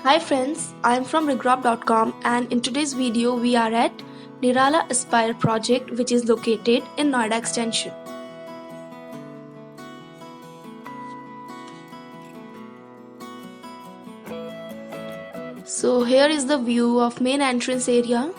Hi friends, I am from Regrob.com and in today's video we are at Nirala Apire project which is located in Noida Extension. So here is the view of main entrance area.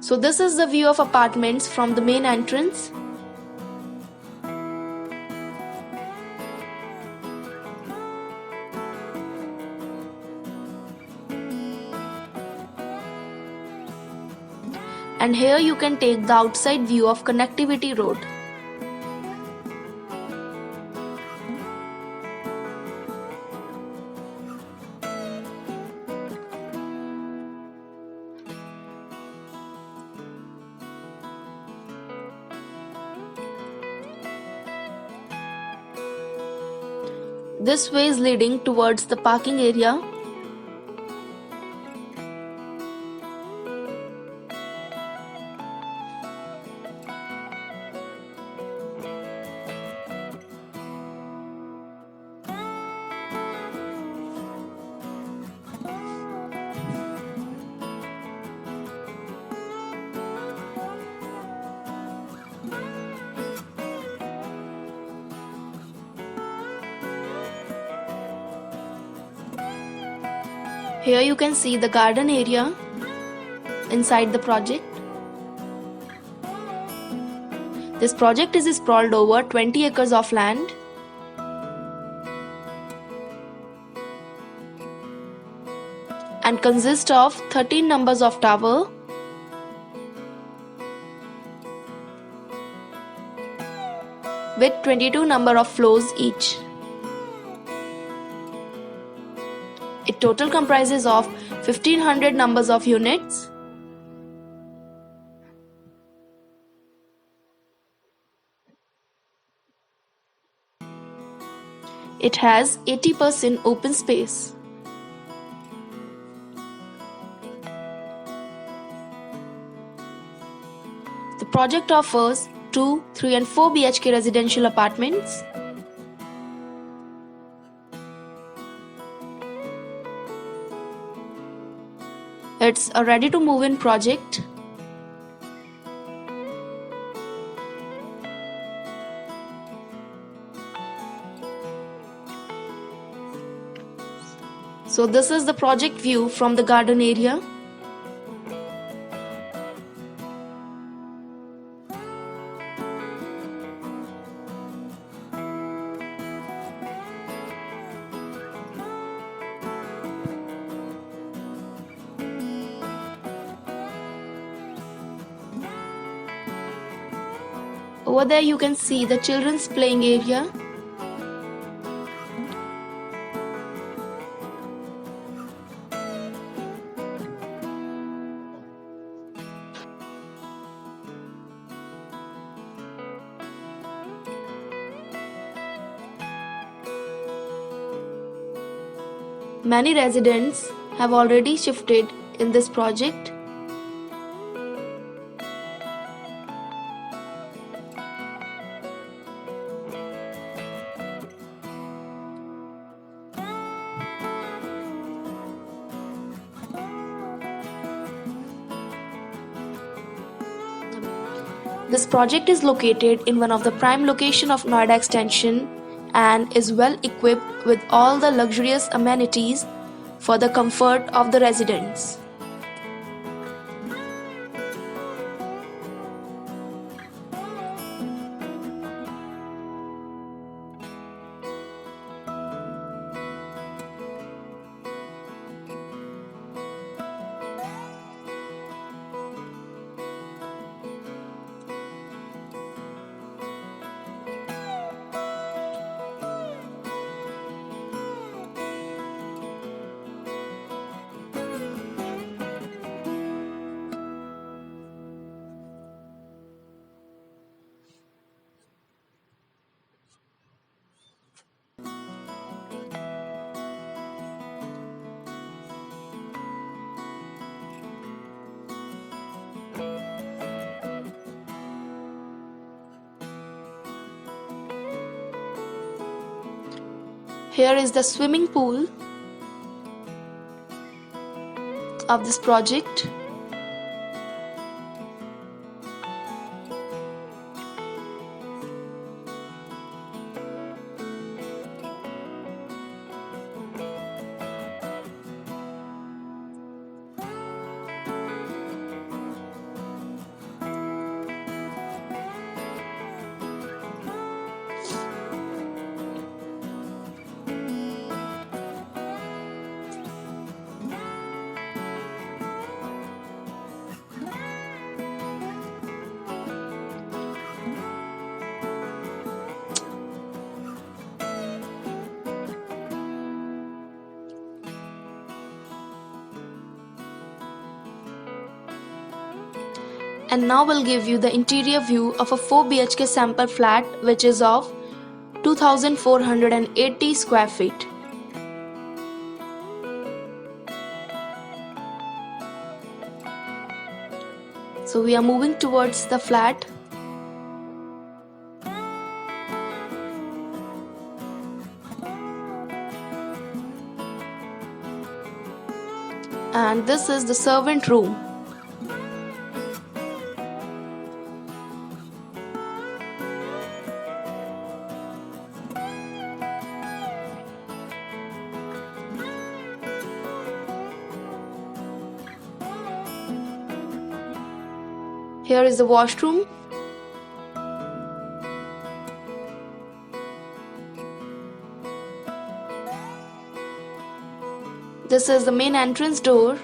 So this is the view of apartments from the main entrance. And here you can take the outside view of Connectivity Road. This way is leading towards the parking area. Here you can see the garden area inside the project. This project is sprawled over 20 acres of land. And consists of 13 numbers of tower, with 22 number of floors each. It total comprises of 1500 numbers of units. It has 80% open space. The project offers 2, 3 and 4 BHK residential apartments. It's a ready to move in project. So this is the project view from the garden area. Over there you can see the children's playing area. Many residents have already shifted in this project. This project is located in one of the prime location of Noida Extension and is well equipped with all the luxurious amenities for the comfort of the residents. Here is the swimming pool of this project. And now we'll give you the interior view of a 4 BHK sample flat which is of 2480 square feet. So we are moving towards the flat. And this is the servant room. Here is the washroom. This is the main entrance door.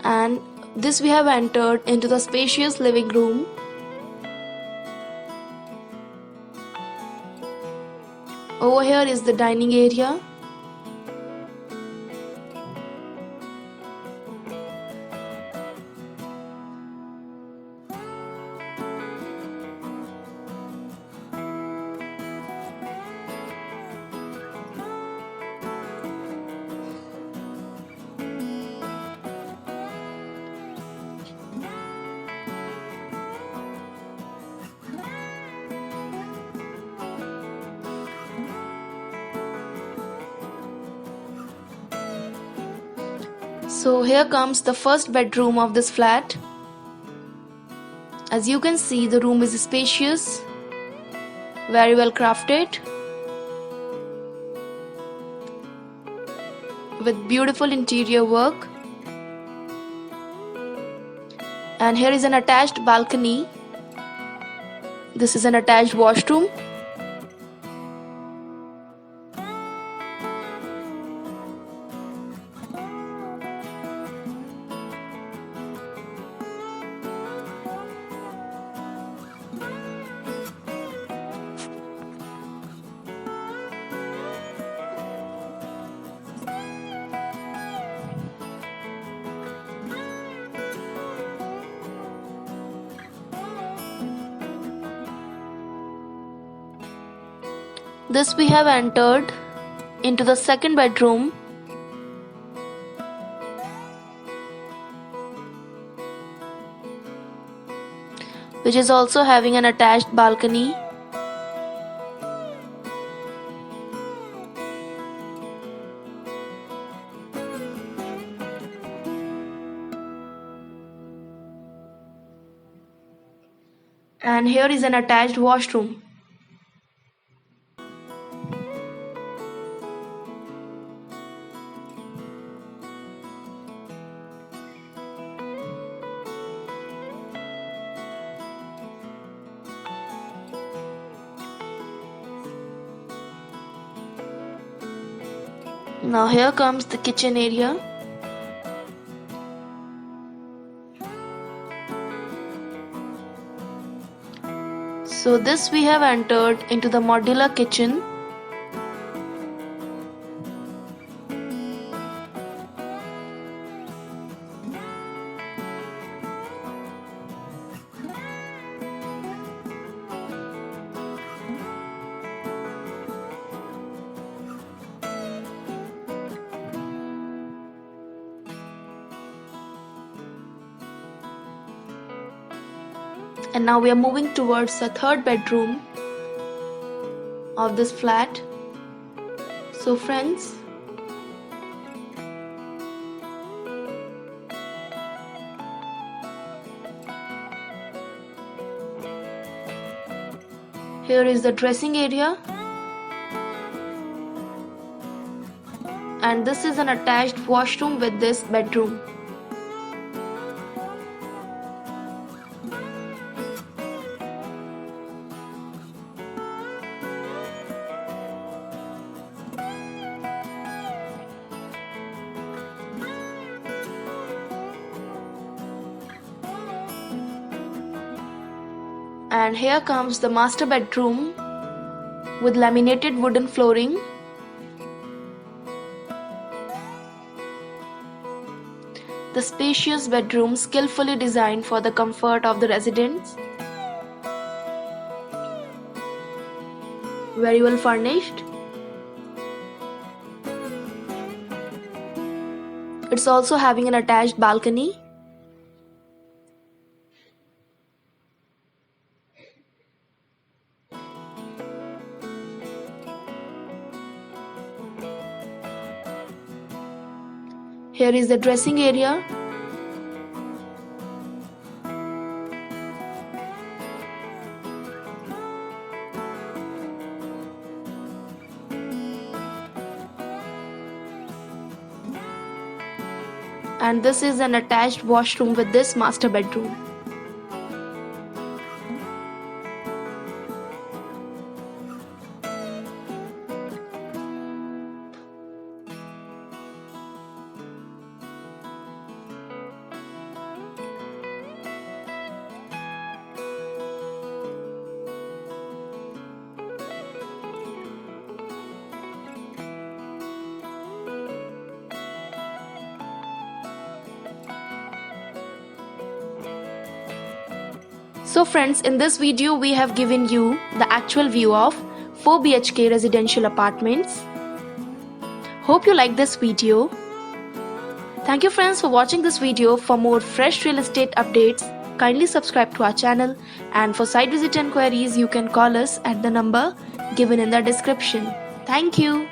And this we have entered into the spacious living room. Over here is the dining area. So here comes the first bedroom of this flat. As you can see, the room is spacious, very well crafted, with beautiful interior work. And here is an attached balcony. This is an attached washroom. This we have entered into the second bedroom. Which is also having an attached balcony. And here is an attached washroom. Now here comes the kitchen area. So this we have entered into the modular kitchen. And now we are moving towards the third bedroom of this flat. So friends, here is the dressing area, and this is an attached washroom with this bedroom. And here comes the master bedroom with laminated wooden flooring. The spacious bedroom skillfully designed for the comfort of the residents. Very well furnished. It's also having an attached balcony. Here is the dressing area. And this is an attached washroom with this master bedroom. So friends, in this video we have given you the actual view of 4 BHK residential apartments. Hope you like this video. Thank you friends for watching this video. For more fresh real estate updates, kindly subscribe to our channel, and for site visit enquiries you can call us at the number given in the description. Thank you.